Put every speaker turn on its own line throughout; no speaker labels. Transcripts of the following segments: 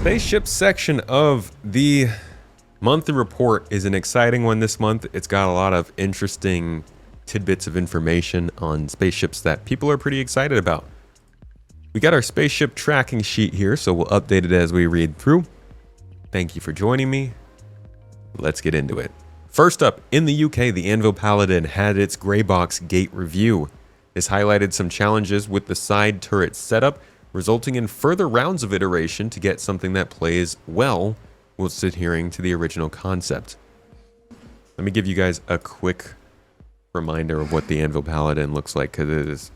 spaceship section of the monthly report is an exciting one this month. It's got a lot of interesting tidbits of information on spaceships that people are pretty excited about. We got our spaceship tracking sheet here, so we'll update it as we read through. Thank you for joining me. Let's get into it. First up, in the UK, the Anvil Paladin had its grey box gate review. This highlighted some challenges with the side turret setup, resulting in further rounds of iteration to get something that plays well whilst adhering to the original concept. Let me give you guys a quick reminder of what the Anvil Paladin looks like, because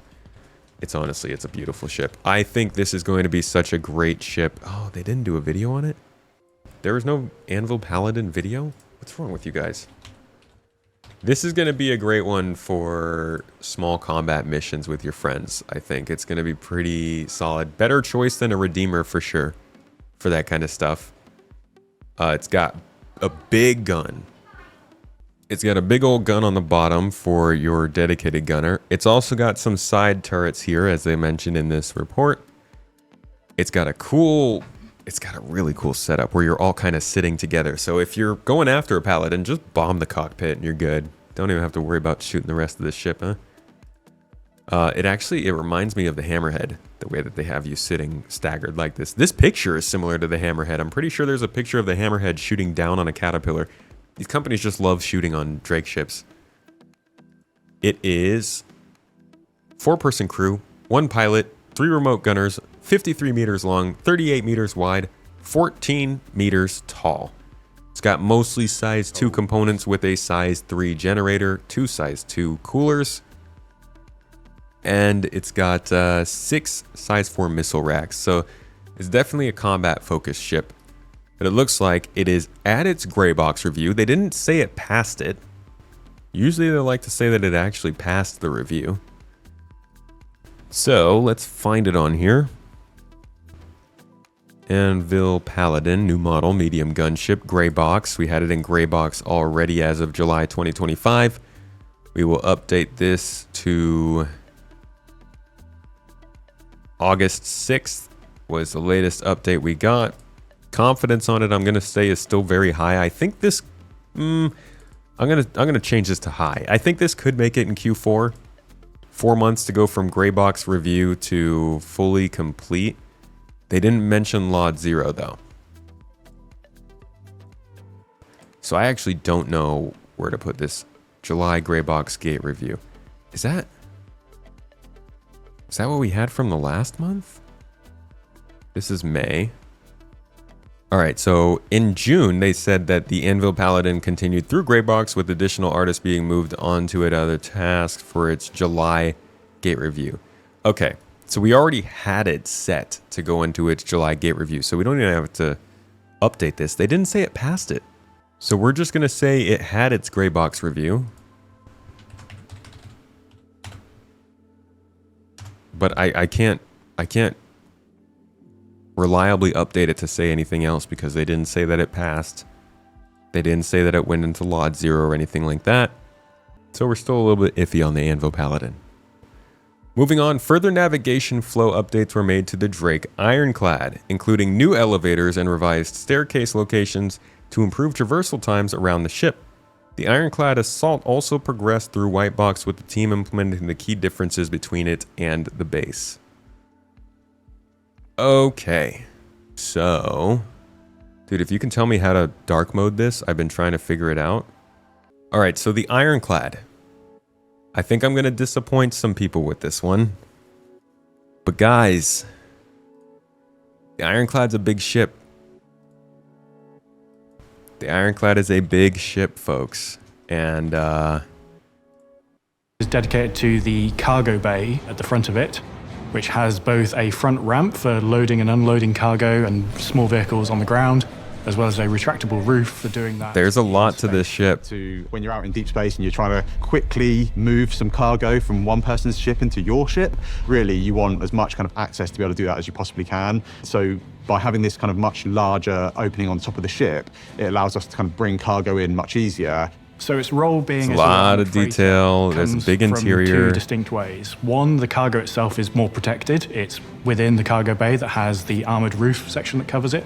it's honestly, it's a beautiful ship. I think this is going to be such a great ship. Oh, they didn't do a video on it? There was no Anvil Paladin video? What's wrong with you guys? This is going to be a great one for small combat missions with your friends. I think it's going to be pretty solid. Better choice than a Redeemer for sure for that kind of stuff. It's got a big gun. It's got a big old gun on the bottom for your dedicated gunner. It's also got some side turrets here, as they mentioned in this report. It's got a really cool setup where you're all kind of sitting together. So if you're going after a Paladin, just bomb the cockpit and you're good. Don't even have to worry about shooting the rest of the ship, huh? It reminds me of the Hammerhead, the way that they have you sitting staggered like this. This picture is similar to the Hammerhead. I'm pretty sure there's a picture of the Hammerhead shooting down on a caterpillar. These companies just love shooting on Drake ships. It is 4-person crew, 1 pilot, 3 remote gunners, 53 meters long, 38 meters wide, 14 meters tall. It's got mostly size 2 components with a size 3 generator, 2 size 2 coolers, and it's got 6 size 4 missile racks. So it's definitely a combat focused ship. But it looks like it is at its gray box review. They didn't say it passed it. Usually they like to say that it actually passed the review. So let's find it on here. Anvil Paladin, new model, medium gunship, gray box. We had it in gray box already as of July 2025. We will update this to August 6th was the latest update we got. Confidence on it, I'm gonna say, is still very high. I think this, I'm gonna change this to high. I think this could make it in Q4. 4 months to go from gray box review to fully complete. They didn't mention Lot 0 though. So I actually don't know where to put this July gray box gate review. Is that what we had from the last month? This is May. All right, so in June, they said that the Anvil Paladin continued through gray box with additional artists being moved onto it, other tasks for its July gate review. Okay, so we already had it set to go into its July gate review, so we don't even have to update this. They didn't say it passed it. So we're just gonna say it had its gray box review. But I can't reliably update it to say anything else because they didn't say that it passed. They didn't say that it went into Lot 0 or anything like that. So we're still a little bit iffy on the Anvil Paladin. Moving on, further navigation flow updates were made to the Drake Ironclad, including new elevators and revised staircase locations to improve traversal times around the ship. The Ironclad Assault also progressed through White Box with the team implementing the key differences between it and the base. Okay, so, dude, if you can tell me how to dark mode this, I've been trying to figure it out. All right, so the Ironclad. I think I'm going to disappoint some people with this one. But guys, the Ironclad's a big ship. The Ironclad is a big ship, folks. And,
is dedicated to the cargo bay at the front of it, which has both a front ramp for loading and unloading cargo and small vehicles on the ground, as well as a retractable roof for doing that.
There's a lot to this ship.
When you're out in deep space and you're trying to quickly move some cargo from one person's ship into your ship, really you want as much kind of access to be able to do that as you possibly can. So by having this kind of much larger opening on top of the ship, it allows us to kind of bring cargo in much easier.
So its role being
a lot of detail. There's a big interior.
Two distinct ways. One, the cargo itself is more protected. It's within the cargo bay that has the armored roof section that covers it.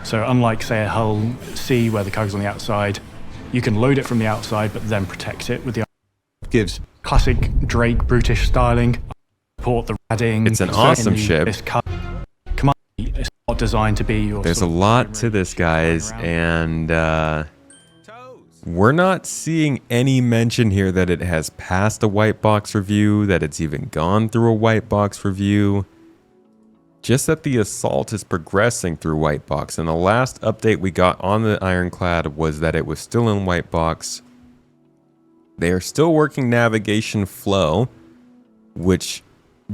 So unlike, say, a hull C where the cargo's on the outside, you can load it from the outside but then protect it with the
Gives
classic Drake brutish styling. Support the radding.
It's an awesome ship.
This command is not designed to be your.
There's a lot to this, guys, and we're not seeing any mention here that it has passed a white box review, that it's even gone through a white box review. Just that the assault is progressing through white box, and the last update we got on the Ironclad was that it was still in white box. They are still working navigation flow, which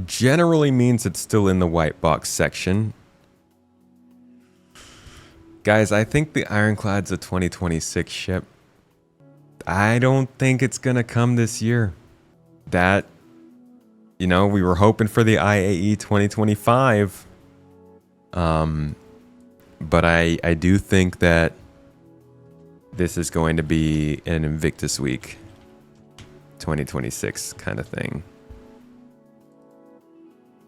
generally means it's still in the white box section. Guys, I think the Ironclad's a 2026 ship. I don't think it's gonna come this year. That, you know, we were hoping for the IAE 2025. But I do think that this is going to be an Invictus Week 2026 kind of thing.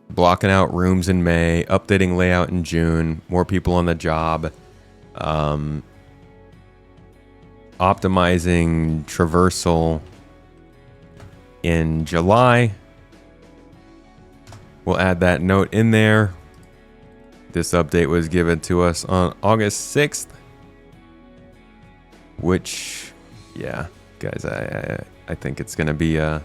Blocking out rooms in May, updating layout in June, more people on the job, optimizing traversal in July. We'll add that note in there. This update was given to us on August 6th, which, yeah, guys, I think it's going to be a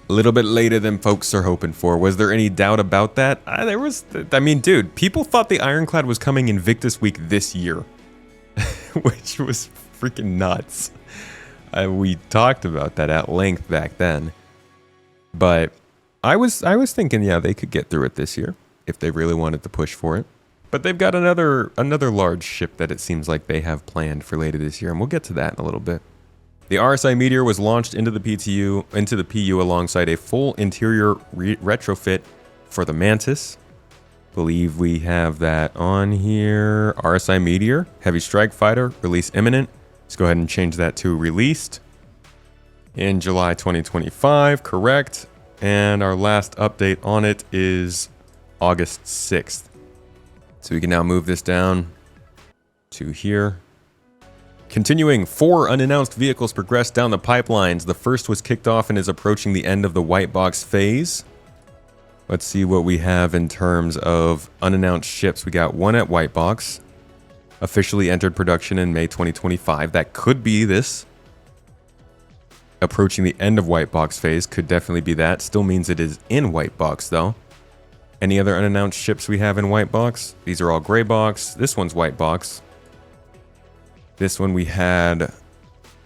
little bit later than folks are hoping for. Was there any doubt about that? There was. I mean, dude, people thought the Ironclad was coming Invictus Week this year, which was freaking nuts. We talked about that at length back then, but I was thinking, yeah, they could get through it this year if they really wanted to push for it. But they've got another large ship that it seems like they have planned for later this year, and we'll get to that in a little bit. The RSI Meteor was launched into the PU alongside a full interior retrofit for the Mantis. Believe we have that on here. RSI Meteor, Heavy Strike Fighter, release imminent. Let's go ahead and change that to released in July 2025, correct. And our last update on it is August 6th. So we can now move this down to here. Continuing, 4 unannounced vehicles progressed down the pipelines. The first was kicked off and is approaching the end of the white box phase. Let's see what we have in terms of unannounced ships. We got one at white box. Officially entered production in May 2025. That could be this. Approaching the end of white box phase could definitely be that. Still means it is in white box though. Any other unannounced ships we have in white box? These are all gray box. This one's white box. This one we had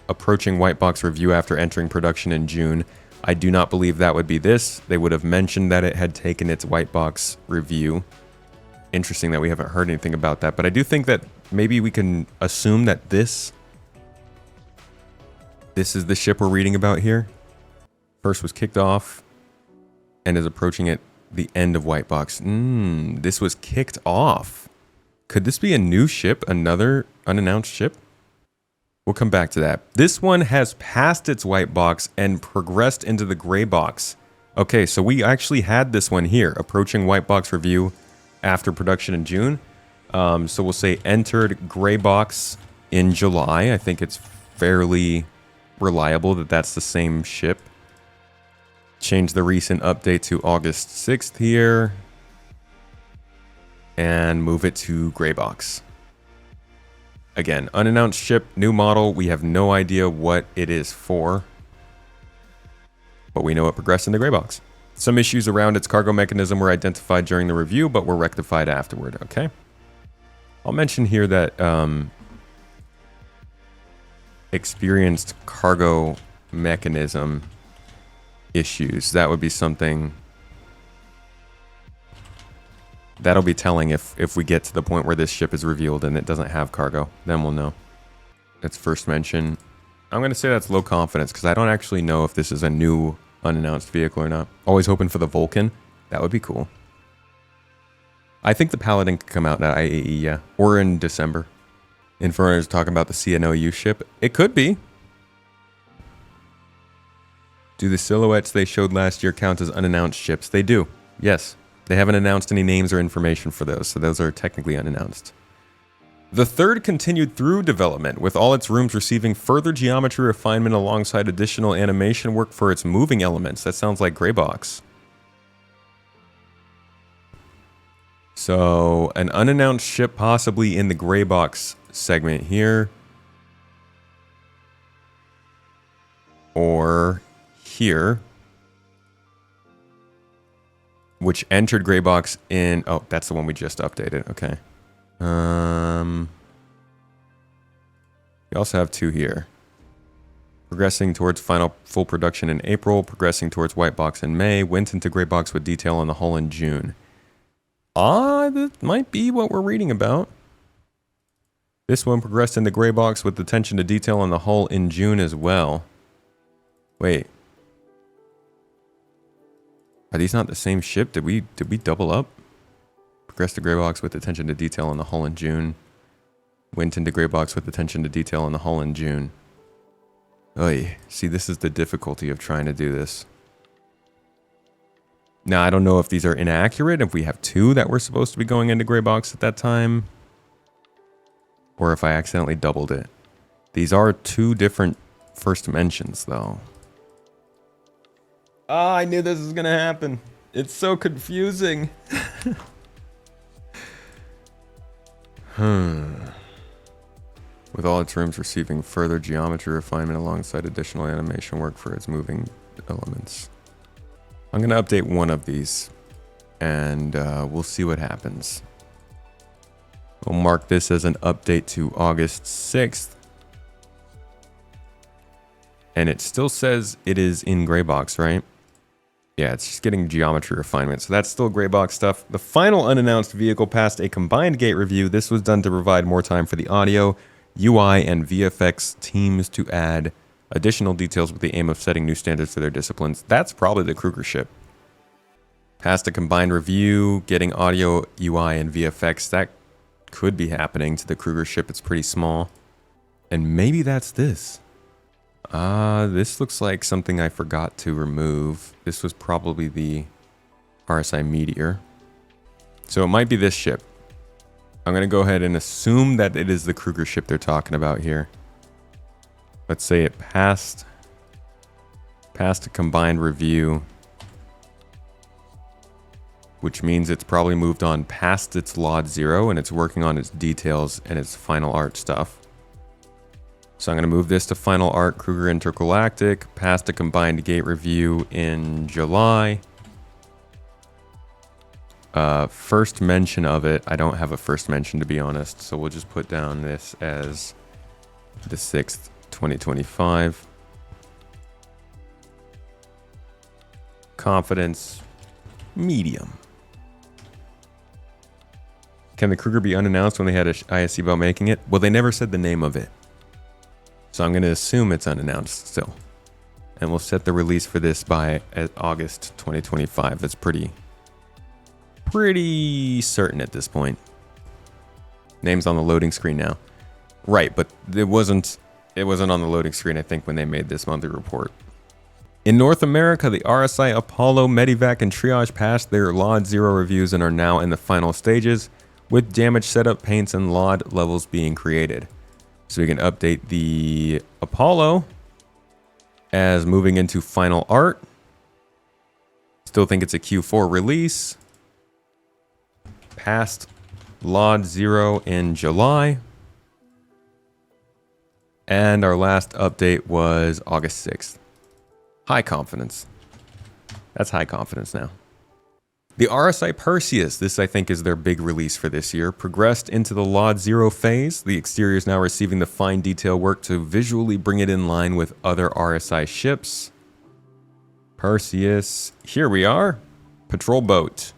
approaching white box review after entering production in June. I do not believe that would be this. They would have mentioned that it had taken its white box review. Interesting that we haven't heard anything about that, but I do think that maybe we can assume that this is the ship we're reading about here. First was kicked off and is approaching at the end of white box. This was kicked off. Could this be a new ship? Another unannounced ship? We'll come back to that. This one has passed its white box and progressed into the gray box. Okay, so we actually had this one here, approaching white box review after production in June. So we'll say entered gray box in July. I think it's fairly reliable that that's the same ship. Change the recent update to August 6th here. And move it to gray box. Again, unannounced ship, new model. We have no idea what it is for, but we know it progressed in the gray box. Some issues around its cargo mechanism were identified during the review, but were rectified afterward. Okay. I'll mention here that experienced cargo mechanism issues. That would be something that'll be telling if we get to the point where this ship is revealed and it doesn't have cargo. Then we'll know. Its first mention. I'm going to say that's low confidence because I don't actually know if this is a new unannounced vehicle or not. Always hoping for the Vulcan. That would be cool. I think the Paladin could come out at IAE, yeah. Or in December. Inferno is talking about the CNOU ship. It could be. Do the silhouettes they showed last year count as unannounced ships? They do. Yes, They haven't announced any names or information for those, so those are technically unannounced. The third continued through development, with all its rooms receiving further geometry refinement alongside additional animation work for its moving elements. That sounds like Greybox. So, an unannounced ship possibly in the Greybox segment here. Or here. Which entered Greybox in... Oh, that's the one we just updated. Okay. We also have 2 here. Progressing towards final full production in April. Progressing towards white box in May. Went into Greybox with detail on the hull in June. That might be what we're reading about. This one progressed into Greybox with attention to detail on the hull in June as well. Wait. Are these not the same ship? Did we double up? Progressed to Greybox with attention to detail on the hull in June. Went into Greybox with attention to detail on the hull in June. Oy. See, this is the difficulty of trying to do this. Now, I don't know if these are inaccurate, if we have 2 that were supposed to be going into Greybox at that time. Or if I accidentally doubled it. These are 2 different first mentions, though. Ah, I knew this was gonna happen. It's so confusing. With all its rooms receiving further geometry refinement alongside additional animation work for its moving elements. I'm going to update one of these, and we'll see what happens. We'll mark this as an update to August 6th. And it still says it is in Greybox, right? Yeah, it's just getting geometry refinement. So that's still Greybox stuff. The final unannounced vehicle passed a combined gate review. This was done to provide more time for the audio, UI, and VFX teams to add additional details with the aim of setting new standards for their disciplines. That's probably the Kruger ship. Passed a combined review, getting audio, UI, and VFX. That could be happening to the Kruger ship. It's pretty small. And maybe that's this. This looks like something I forgot to remove. This was probably the RSI Meteor. So it might be this ship. I'm going to go ahead and assume that it is the Kruger ship they're talking about here. Let's say it passed a combined review, which means it's probably moved on past its LOD 0 and it's working on its details and its final art stuff. So I'm going to move this to final art, Kruger Intergalactic, passed a combined gate review in July. First mention of it, I don't have a first mention to be honest, so we'll just put down this as the 6th, 2025. Confidence, medium. Can the Kruger be unannounced when they had an ISC about making it? Well, they never said the name of it. So I'm going to assume it's unannounced still. And we'll set the release for this by August 2025. That's pretty certain at this point. Name's on the loading screen now. Right, but it wasn't on the loading screen, I think, when they made this monthly report. In North America, the RSI Apollo, Medivac, and Triage passed their LOD 0 reviews and are now in the final stages, with damage setup, paints, and LOD levels being created. So we can update the Apollo as moving into final art. Still think it's a Q4 release. Passed LOD 0 in July. And our last update was August 6th. High confidence. That's high confidence now. The RSI Perseus, this I think is their big release for this year, progressed into the LOD 0 phase. The exterior is now receiving the fine detail work to visually bring it in line with other RSI ships. Perseus, here we are. Patrol boat,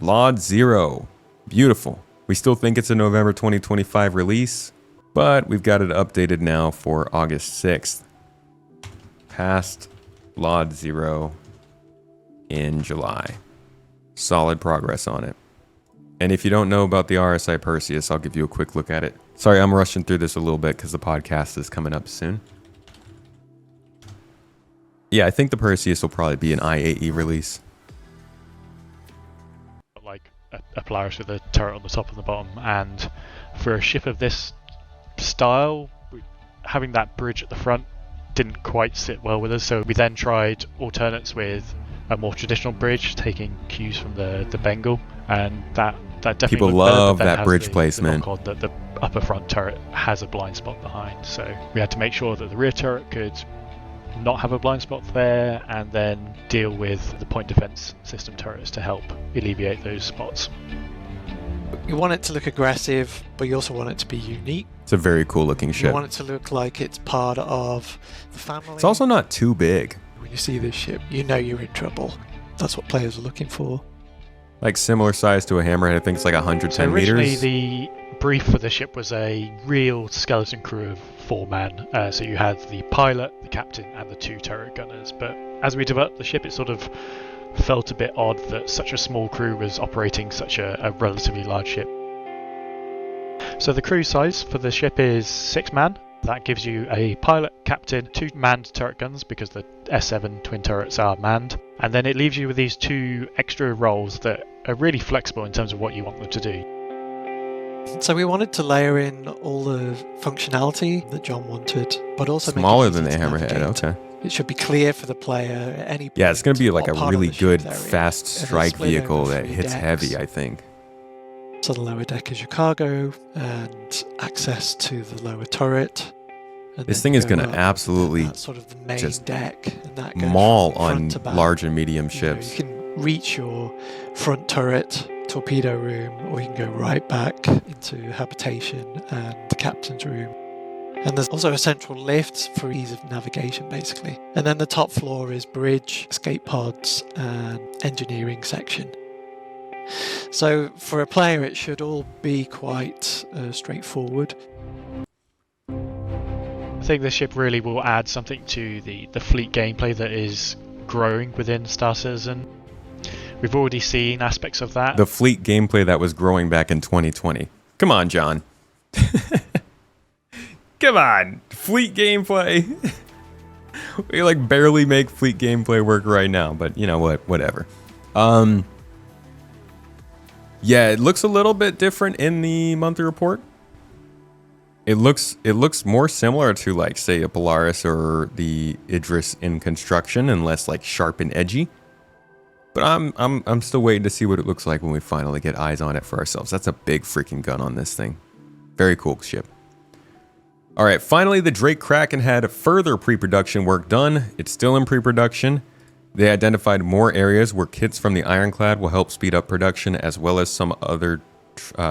LOD 0. Beautiful. We still think it's a November 2025 release, but we've got it updated now for August 6th. Passed LOD 0 in July. Solid progress on it. And if you don't know about the RSI Perseus, I'll give you a quick look at it. Sorry, I'm rushing through this a little bit because the podcast is coming up soon. Yeah, I think the Perseus will probably be an IAE release.
a Polaris with a turret on the top and the bottom, and for a ship of this style, having that bridge at the front didn't quite sit well with us, so we then tried alternates with a more traditional bridge, taking cues from the Bengal, and that definitely
People
looked better,
love
but then
that
has
bridge
the
placement.
knock-on that the upper front turret has a blind spot behind, so we had to make sure that the rear turret could not have a blind spot there, and then deal with the point defense system turrets to help alleviate those spots.
You want it to look aggressive, but you also want it to be unique.
It's a very cool looking
You
ship.
want it to look like it's part of the family.
It's also not too big.
When you see this ship, you know you're in trouble. That's what players are looking for.
Like similar size to a Hammerhead. I think it's like 110
So originally
meters.
the brief for the ship was a real skeleton crew of 4 men. So you had the pilot, the captain, and the 2 turret gunners. But as we developed the ship, it sort of felt a bit odd that such a small crew was operating such a relatively large ship. So the crew size for the ship is 6 man. That gives you a pilot, captain, 2 manned turret guns because the S7 twin turrets are manned, and then it leaves you with these 2 extra roles that are really flexible in terms of what you want them to do.
So we wanted to layer in all the functionality that John wanted, but also
Smaller
make it
than
easy
the
to
Hammerhead.
navigate.
Okay.
It should be clear for the player at any point.
Yeah, it's going to be like a
what part of
really
the ship
good
they're in.
fast
And it's
strike
split over
vehicle that
3
hits
decks.
heavy, I think.
So the lower deck is your cargo and access to the lower turret. And
This
then
thing
you
is
go
going to
up,
absolutely
and that's sort of the main
just
deck, and that goes
maul
from front
on
to back.
large and medium
You know,
ships.
you can reach your front turret, torpedo room, or you can go right back into habitation and the captain's room. And there's also a central lift for ease of navigation, basically. And then the top floor is bridge, escape pods, and engineering section. So for a player, it should all be quite straightforward.
I think this ship really will add something to the fleet gameplay that is growing within Star Citizen. We've already seen aspects of that.
The fleet gameplay that was growing back in 2020. Come on, John. Come on. Fleet gameplay. We like barely make fleet gameplay work right now, but you know what? Whatever. Yeah, it looks a little bit different in the monthly report. It looks more similar to like say a Polaris or the Idris in construction and less like sharp and edgy. But I'm still waiting to see what it looks like when we finally get eyes on it for ourselves. That's a big freaking gun on this thing. Very cool ship. All right, finally the Drake Kraken had further pre-production work done. It's still in pre-production. They identified more areas where kits from the Ironclad will help speed up production, as well as some other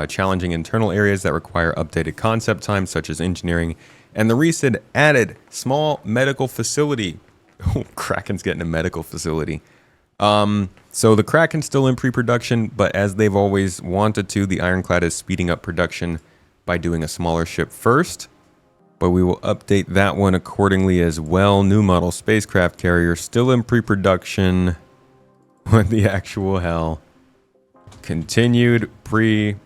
challenging internal areas that require updated concept time, such as engineering. And the recent added small medical facility. Oh, Kraken's getting a medical facility. So the Kraken's still in pre-production, but as they've always wanted to, the Ironclad is speeding up production by doing a smaller ship first. But we will update that one accordingly as well. New model spacecraft carrier still in pre-production. What the actual hell? Continued pre-production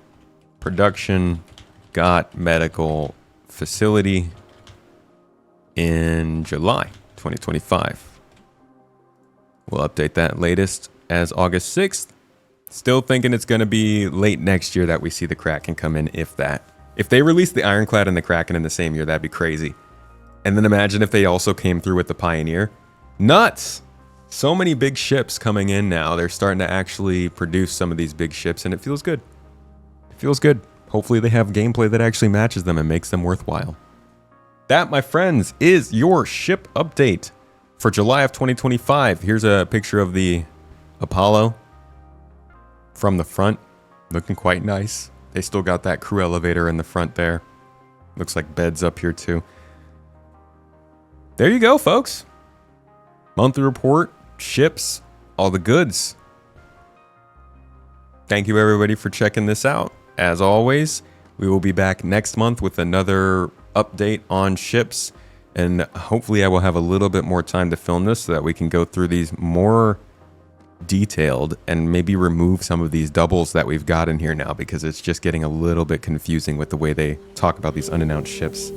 got medical facility in July 2025. We'll update that latest as August 6th. Still thinking it's going to be late next year that we see the Kraken come in, if that. If they released the Ironclad and the Kraken in the same year, that'd be crazy. And then imagine if they also came through with the Pioneer. Nuts! So many big ships coming in now. They're starting to actually produce some of these big ships, and it feels good. It feels good. Hopefully they have gameplay that actually matches them and makes them worthwhile. That, my friends, is your ship update for July of 2025. Here's a picture of the Apollo from the front. Looking quite nice. They still got that crew elevator in the front there. Looks like beds up here too. There you go, folks. Monthly report, ships, all the goods. Thank you everybody for checking this out. As always, we will be back next month with another update on ships. And hopefully I will have a little bit more time to film this so that we can go through these more detailed and maybe remove some of these doubles that we've got in here now, because it's just getting a little bit confusing with the way they talk about these unannounced ships.